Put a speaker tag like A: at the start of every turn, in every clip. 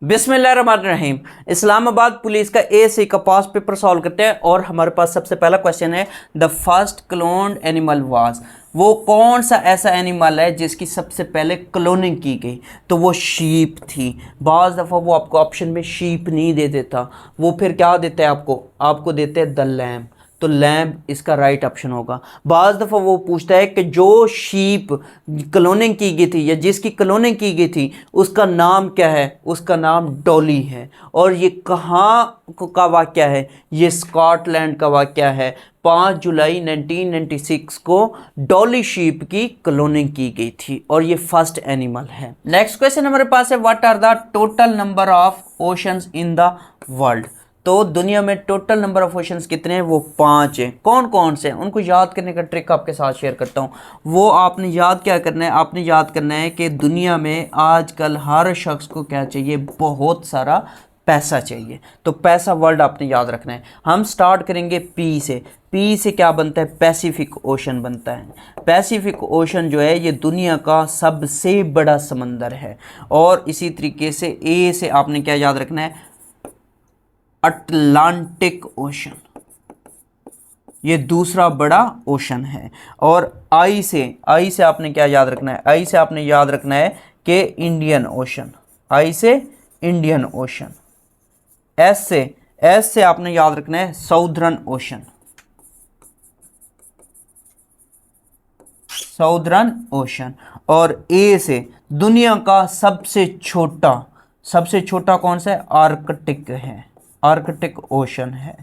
A: बिस्मिल्लाहिर्रहमानिर्रहीम। इस्लामाबाद पुलिस का ए का पास पेपर सॉल्व करते हैं और हमारे पास सबसे पहला क्वेश्चन है the first cloned animal was. वो कौन सा ऐसा एनिमल है जिसकी सबसे पहले क्लोनिंग की गई? तो वो शीप थी। बाज़ दफ़ा वो आपको ऑप्शन में शीप नहीं दे देता, वो फिर क्या देता है आपको देते हैं द लैम्ब। तो लैम्ब इसका राइट ऑप्शन होगा। बाज़ दफ़ा वो पूछता है कि जो शीप क्लोनिंग की गई थी या जिसकी क्लोनिंग की गई थी उसका नाम क्या है? उसका नाम डॉली है। और ये कहाँ का वाक़या है? ये स्कॉटलैंड का वाक़या है। 5 जुलाई 1996 को डॉली शीप की क्लोनिंग की गई थी और ये फर्स्ट एनिमल है। नेक्स्ट क्वेश्चन हमारे पास है what are the total number of oceans in the world. तो दुनिया में टोटल नंबर ऑफ ओशंस कितने हैं? वो 5 हैं। कौन कौन से हैं उनको याद करने का ट्रिक आपके साथ शेयर करता हूँ। वो आपने याद क्या करना है? आपने याद करना है कि दुनिया में आजकल हर शख्स को क्या चाहिए? बहुत सारा पैसा चाहिए। तो पैसा वर्ड आपने याद रखना है। हम स्टार्ट करेंगे पी से। पी से क्या बनता है? पैसिफिक ओशन बनता है। पैसिफिक ओशन जो है ये दुनिया का सबसे बड़ा समंदर है। और इसी तरीके से ए से आपने क्या याद रखना है? अटलांटिक ओशन, ये दूसरा बड़ा ओशन है। और आई से आपने क्या याद रखना है? आई से आपने याद रखना है कि इंडियन ओशन। आई से इंडियन ओशन। एस से आपने याद रखना है साउदर्न ओशन। Southern ocean. और ए से दुनिया का सबसे छोटा कौन सा है? आर्कटिक है। आर्कटिक ओशन है।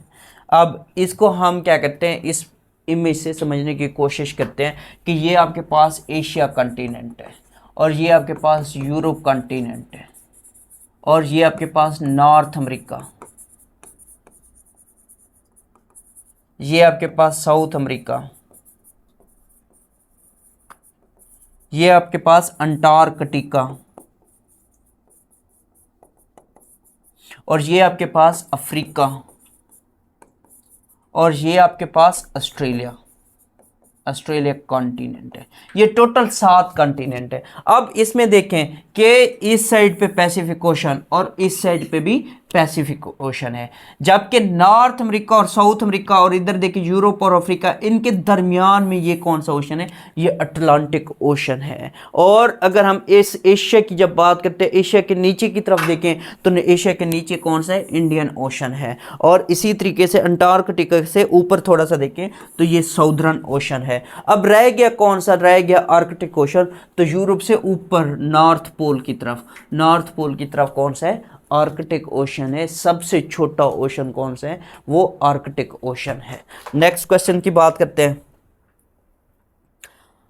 A: अब इसको हम क्या करते हैं? इस इमेज से समझने की कोशिश करते हैं कि ये आपके पास एशिया कॉन्टिनेंट है और ये आपके पास यूरोप कॉन्टिनेंट है और ये आपके पास नॉर्थ अमेरिका, ये आपके पास साउथ अमेरिका, ये आपके पास अंटार्कटिका और ये आपके पास अफ्रीका और ये आपके पास ऑस्ट्रेलिया कॉन्टिनेंट है। ये टोटल 7 कॉन्टिनेंट है। अब इसमें देखें कि इस साइड पे पैसिफिक ओशन और इस साइड पे भी पैसिफिक ओशन है, जबकि नॉर्थ अमेरिका और साउथ अमेरिका और इधर देखिए यूरोप और अफ्रीका, इनके दरमियान में ये कौन सा ओशन है? ये अटलांटिक ओशन है। और अगर हम इस एशिया की जब बात करते हैं, एशिया के नीचे की तरफ देखें तो एशिया के नीचे कौन सा है? इंडियन ओशन है। और इसी तरीके से अंटार्कटिका से ऊपर थोड़ा सा देखें तो ये साउदर्न ओशन है। अब रह गया कौन सा? रह गया आर्कटिक ओशन। तो यूरोप से ऊपर नॉर्थ पोल की तरफ कौन सा है? आर्कटिक ओशन है। सबसे छोटा ओशन कौन सा है? वो आर्कटिक ओशन है। नेक्स्ट क्वेश्चन की बात करते हैं।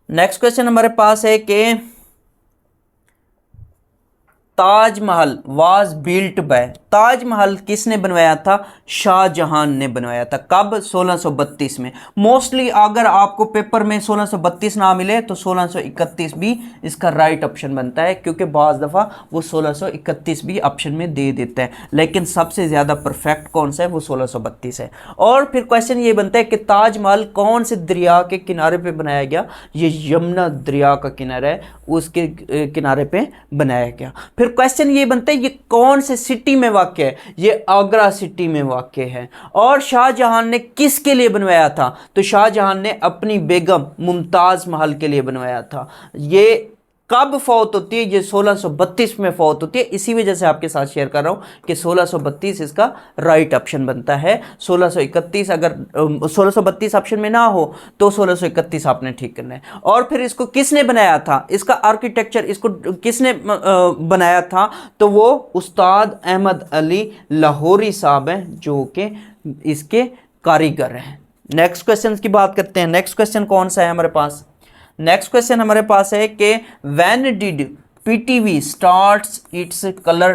A: नेक्स्ट क्वेश्चन हमारे पास है कि Taj Mahal was built by. Taj Mahal किसने बनवाया था? शाहजहां ने बनवाया था। कब? 1632 में। मोस्टली अगर आपको पेपर में 1632 ना मिले तो 1631 भी इसका राइट ऑप्शन बनता है, क्योंकि बाज़ दफ़ा वो 1631 भी ऑप्शन में दे देता है, लेकिन सबसे ज़्यादा परफेक्ट कौन सा है? वो 1632 है। और फिर क्वेश्चन ये बनता है कि ताजमहल कौन से दरिया के किनारे पे बनाया गया? ये यमुना दरिया का किनारा है, उसके किनारे पे बनाया गया। फिर क्वेश्चन ये बनता है ये कौन से सिटी में वाक़ है? ये आगरा सिटी में वाक़ है। और शाहजहां ने किसके लिए बनवाया था? तो शाहजहां ने अपनी बेगम मुमताज़ महल के लिए बनवाया था। ये कब फौत होती है? ये 1632 में फौत होती है। इसी वजह से आपके साथ शेयर कर रहा हूँ कि 1632 इसका राइट ऑप्शन बनता है। 1631 अगर 1632 ऑप्शन में ना हो तो 1631 आपने ठीक करना है। और फिर इसको किसने बनाया था? इसका आर्किटेक्चर इसको किसने बनाया था? तो वो उस्ताद अहमद अली लाहौरी साहब हैं, जो कि इसके कारीगर हैं। नेक्स्ट क्वेश्चन की बात करते हैं। नेक्स्ट क्वेश्चन कौन सा है हमारे पास? नेक्स्ट क्वेश्चन हमारे पास है कि when did PTV starts its colour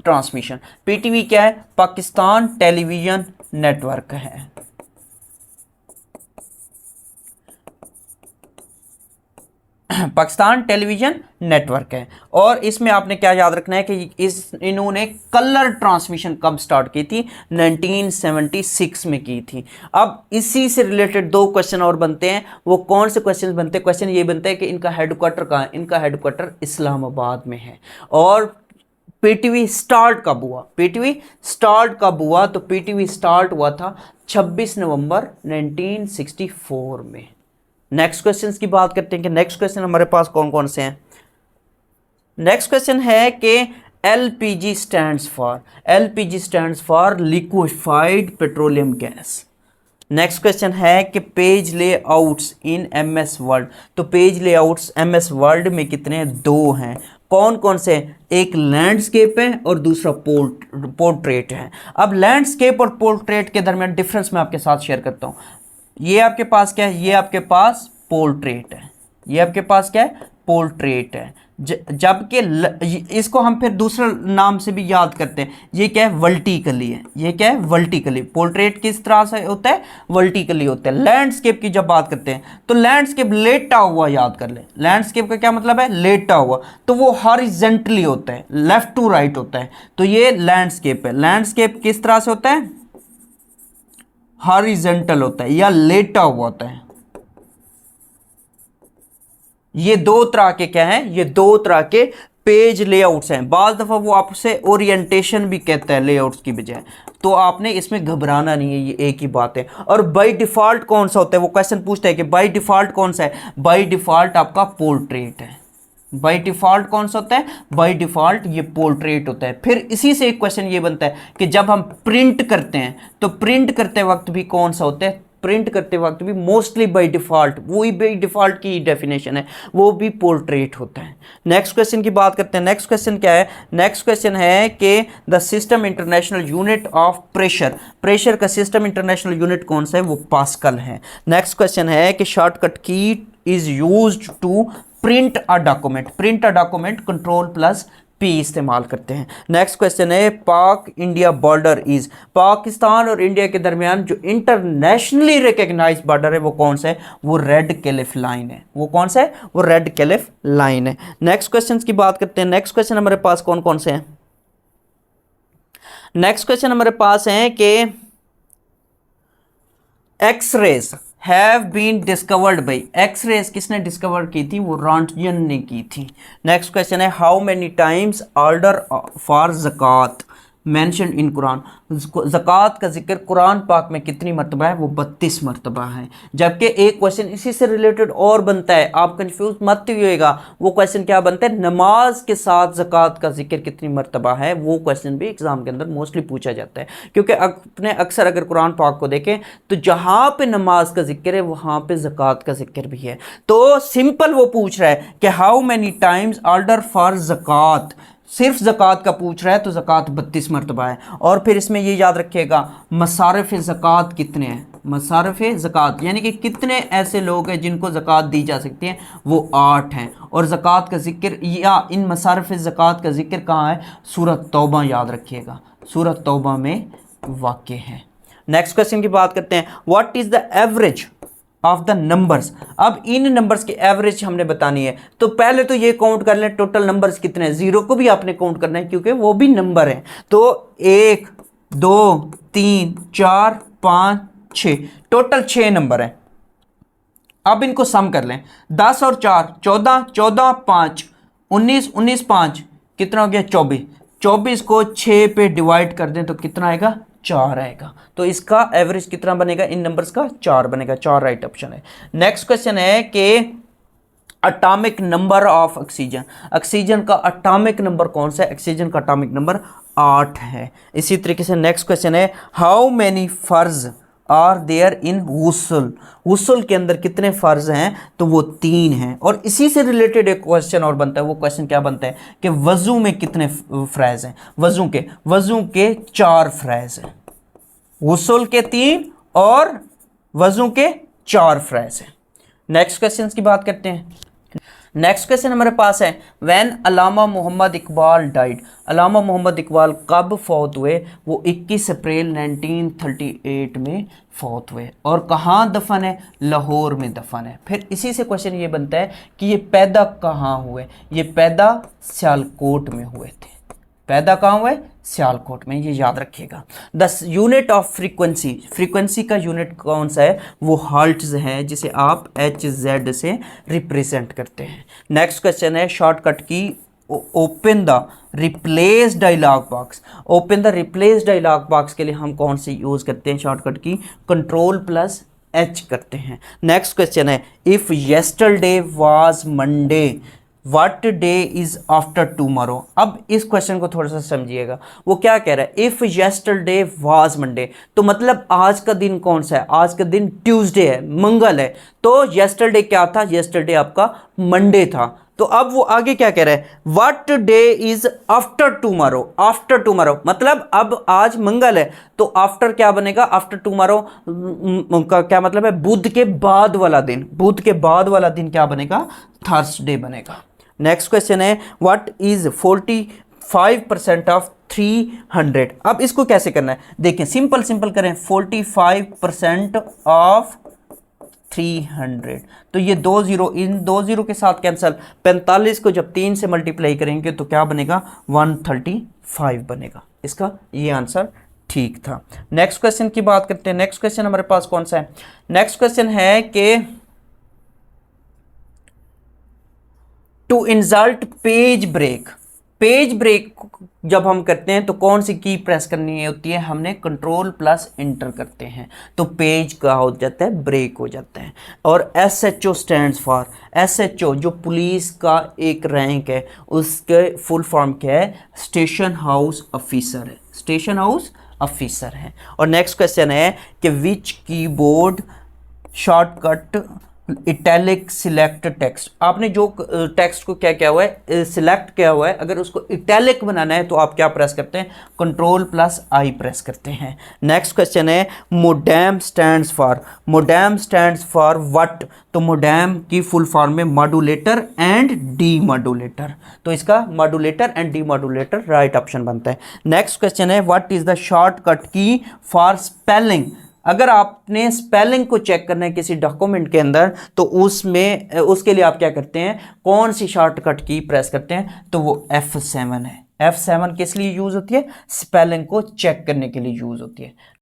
A: transmission. PTV क्या है? पाकिस्तान टेलीविजन नेटवर्क है। पाकिस्तान टेलीविजन नेटवर्क है। और इसमें आपने क्या याद रखना है कि इन्होंने कलर ट्रांसमिशन कब स्टार्ट की थी? 1976 में की थी। अब इसी से रिलेटेड 2 क्वेश्चन और बनते हैं। वो कौन से क्वेश्चन बनते हैं? क्वेश्चन ये बनता है कि इनका हेडक्वार्टर कहाँ है? इनका हेडक्वार्टर इस्लामाबाद में है। और पीटीवी स्टार्ट कब हुआ, पीटीवी स्टार्ट कब हुआ, तो पीटीवी स्टार्ट हुआ था 26 नवंबर 1964 में। नेक्स्ट क्वेश्चन की बात करते हैं कि नेक्स्ट क्वेश्चन हमारे पास कौन कौन से हैं। नेक्स्ट क्वेश्चन है कि LPG stands for, LPG stands for liquefied petroleum gas. Next question है कि page layouts in MS word, तो पेज लेआउट्स एमएस वर्ड में कितने हैं, 2 हैं। कौन कौन से, एक लैंडस्केप है और दूसरा पोर्ट्रेट है। अब लैंडस्केप और पोर्ट्रेट के दरमियान डिफरेंस मैं आपके साथ शेयर करता हूँ। ये आपके पास क्या है, ये आपके पास पोर्ट्रेट है, ये आपके पास क्या है, पोर्ट्रेट है। जबकि इसको हम फिर दूसरा नाम से भी याद करते हैं, ये क्या है, वर्टिकली है, ये क्या है, वर्टिकली। पोर्ट्रेट किस तरह से होता है, वर्टिकली होता है। लैंडस्केप की जब बात करते हैं तो लैंडस्केप लेटा हुआ याद कर ले, लैंडस्केप का क्या मतलब है, लेटा हुआ, तो वो हॉरिजॉन्टली होता है, लेफ्ट टू राइट होता है, तो ये लैंडस्केप है। लैंडस्केप किस तरह से होता है, हॉरिजॉन्टल होता है या लेटा हुआ होता है। ये 2 तरह के क्या हैं, ये 2 तरह के पेज लेआउट्स हैं। बाज़ दफ़ा वो आपसे ओरिएंटेशन भी कहता है लेआउट्स की बजाय, तो आपने इसमें घबराना नहीं है, ये एक ही बात है। और बाय डिफ़ॉल्ट कौन सा होता है, वो क्वेश्चन पूछता है कि बाय डिफ़ॉल्ट कौन सा है, बाय डिफ़ॉल्ट आपका पोर्ट्रेट है। बाय डिफ़ॉल्ट कौन सा होता है, बाय डिफ़ॉल्ट ये पोर्ट्रेट होता है। फिर इसी से एक क्वेश्चन ये बनता है कि जब हम प्रिंट करते हैं तो प्रिंट करते वक्त भी कौन सा होता है, प्रिंट करते वक्त भी मोस्टली बाय डिफ़ॉल्ट, वही बाय डिफ़ॉल्ट की डेफिनेशन है, वो भी पोर्ट्रेट होता है। नेक्स्ट क्वेश्चन की बात करते हैं। नेक्स्ट क्वेश्चन क्या है, नेक्स्ट क्वेश्चन है कि the system international unit of pressure, pressure का सिस्टम इंटरनेशनल यूनिट कौन सा है, वो पास्कल है। नेक्स्ट क्वेश्चन है कि shortcut key is used to print a document, print a document control plus P इस्तेमाल करते हैं। नेक्स्ट क्वेश्चन है पाक इंडिया बॉर्डर इज, पाकिस्तान और इंडिया के दरमियान जो इंटरनेशनली रिकग्नाइज्ड बॉर्डर है वो कौन सा है, वो रेड क्लिफ लाइन है। वो कौन सा है, वो रेड क्लिफ लाइन है। नेक्स्ट क्वेश्चन की बात करते हैं। नेक्स्ट क्वेश्चन हमारे पास कौन कौन से हैं। नेक्स्ट क्वेश्चन हमारे पास है कि X rays have been discovered by, X rays किसने डिस्कवर की थी, वो रॉन्टजन ने की थी। नेक्स्ट क्वेश्चन है how many times order for zakat mention in Quran, ज़कात का जिक्र कुरान पाक में कितनी मरतबा है, वो 32 मरतबा है। जबकि एक क्वेश्चन इसी से रिलेटेड और बनता है, आप कंफ्यूज मत होइएगा, वो क्वेश्चन क्या बनता है, नमाज के साथ ज़कात का जिक्र कितनी मरतबा है, वो क्वेश्चन भी एग्जाम के अंदर मोस्टली पूछा जाता है। क्योंकि अपने अक्सर अगर कुरान पाक को देखें तो जहाँ पे नमाज का जिक्र है वहाँ पे ज़कात का जिक्र भी है। तो सिंपल वो पूछ रहा है कि how many times order for zakat, सिर्फ ज़कात का पूछ रहा है तो ज़कात 32 मरतबा है। और फिर इसमें ये याद रखिएगा मसारिफ़ ज़कात कितने हैं, मसारिफ़ ज़कात यानी कि कितने ऐसे लोग हैं जिनको ज़कात दी जा सकती है, वो 8 हैं। और ज़कात का जिक्र या इन मसारिफ़ ज़कात का जिक्र कहाँ है, सूरत तौबा याद रखिएगा, सूरत तौबा में वाक़े है। नेक्स्ट क्वेश्चन की बात करते हैं, what is the average of the numbers. अब इन नंबर्स की एवरेज हमने बतानी है, तो पहले तो ये काउंट कर लें टोटल नंबर्स कितने हैं, 0 को भी आपने काउंट करना है क्योंकि वो भी नंबर है। तो 1 2 3 4 5 6 टोटल 6 नंबर हैं। अब इनको सम कर लें, 10 और 4 14, 14 5 19, 19 5 कितना हो गया, 24, 24 को 6 पे डिवाइड कर दें तो कितना आएगा, 4 आएगा। तो इसका एवरेज कितना बनेगा, इन नंबर्स का 4 बनेगा, 4 राइट ऑप्शन है। नेक्स्ट क्वेश्चन है कि atomic number of oxygen, oxygen का एटॉमिक नंबर कौन सा है, ऑक्सीजन का एटॉमिक नंबर 8 है। इसी तरीके से नेक्स्ट क्वेश्चन है हाउ मेनी फर्ज आर देयर इन गुस्ल, गुस्ल के अंदर कितने फ़र्ज हैं, तो वो 3 हैं। और इसी से रिलेटेड एक क्वेश्चन और बनता है, वो क्वेश्चन क्या बनता है कि वज़ू में कितने फ़्रैज़ हैं, वज़ू के 4 फ़्रैज़ हैं, गुस्ल के 3 और वज़ू के 4 फ़्रैज़ हैं। नेक्स्ट क्वेश्चन की बात करते हैं। नेक्स्ट क्वेश्चन हमारे पास है व्हेन अल्लामा मोहम्मद इकबाल डाइड, अल्लामा मोहम्मद इकबाल कब फौत हुए, वो 21 अप्रैल 1938 में फौत हुए। और कहाँ दफन है, लाहौर में दफन है। फिर इसी से क्वेश्चन ये बनता है कि ये पैदा कहाँ हुए, ये पैदा सियालकोट में हुए थे, पैदा कहाँ हुए, सियालकोट में, ये याद रखिएगा। 10 यूनिट ऑफ फ्रीक्वेंसी, फ्रीक्वेंसी का यूनिट कौन सा है, वो हर्ट्ज है, जिसे आप HZ से रिप्रेजेंट करते हैं। नेक्स्ट क्वेश्चन है शॉर्टकट की open the replace dialog box. Open the replace dialog box के लिए हम कौन सी यूज़ करते हैं शॉर्टकट की? Ctrl+H करते हैं। नेक्स्ट क्वेश्चन है, if yesterday was Monday what day is after tomorrow. अब इस क्वेश्चन को थोड़ा सा समझिएगा, वो क्या कह रहा है? इफ येस्टरडे वाज मंडे, तो मतलब आज का दिन कौन सा है? आज का दिन ट्यूसडे है, मंगल है। तो येस्टरडे क्या था? येस्टरडे आपका मंडे था। तो अब वो आगे क्या कह रहा है? What day is after tomorrow. After tomorrow मतलब अब आज मंगल है, तो आफ्टर क्या बनेगा? आफ्टर टुमारो का क्या मतलब है? बुध के बाद वाला दिन। बुध के बाद वाला दिन क्या बनेगा? थर्सडे बनेगा। नेक्स्ट क्वेश्चन है, व्हाट इज 45% ऑफ 300। अब इसको कैसे करना है? देखें, सिंपल सिंपल करें। 45% ऑफ 300, तो ये 2 जीरो, इन 2 जीरो के साथ कैंसल। 45 को जब 3 से मल्टीप्लाई करेंगे तो क्या बनेगा? 135 बनेगा। इसका ये आंसर ठीक था। नेक्स्ट क्वेश्चन की बात करते हैं। नेक्स्ट क्वेश्चन हमारे पास कौन सा है? नेक्स्ट क्वेश्चन है कि to insert page break. Page break जब हम करते हैं तो कौन सी की प्रेस करनी होती है? हमने Ctrl+Enter करते हैं तो पेज का हो जाता है ब्रेक हो जाता है। और SHO स्टैंड्स फॉर, SHO जो पुलिस का एक रैंक है, उसके फुल फॉर्म क्या है? स्टेशन हाउस ऑफिसर है। स्टेशन हाउस ऑफिसर है। और नेक्स्ट क्वेश्चन है कि which keyboard shortcut italic select text. आपने जो टेक्स्ट को क्या किया हुआ है? सिलेक्ट किया हुआ है, अगर उसको इटैलिक बनाना है तो आप क्या प्रेस करते हैं? Ctrl+I प्रेस करते हैं। नेक्स्ट क्वेश्चन है, modem stands for. Modem stands for what? तो मोडेम की फुल फॉर्म में मॉड्यूलेटर एंड डी मॉड्यूलेटर, तो इसका modulator and D modulator right option बनता है। नेक्स्ट क्वेश्चन है, व्हाट इज द शॉर्टकट की फॉर स्पेलिंग। अगर आपने स्पेलिंग को चेक करना है किसी डॉक्यूमेंट के अंदर तो उसमें उसके लिए आप क्या करते हैं? कौन सी शॉर्टकट की प्रेस करते हैं? तो वो F7 है। F7 किस लिए यूज होती है? स्पेलिंग को चेक करने के लिए यूज होती है।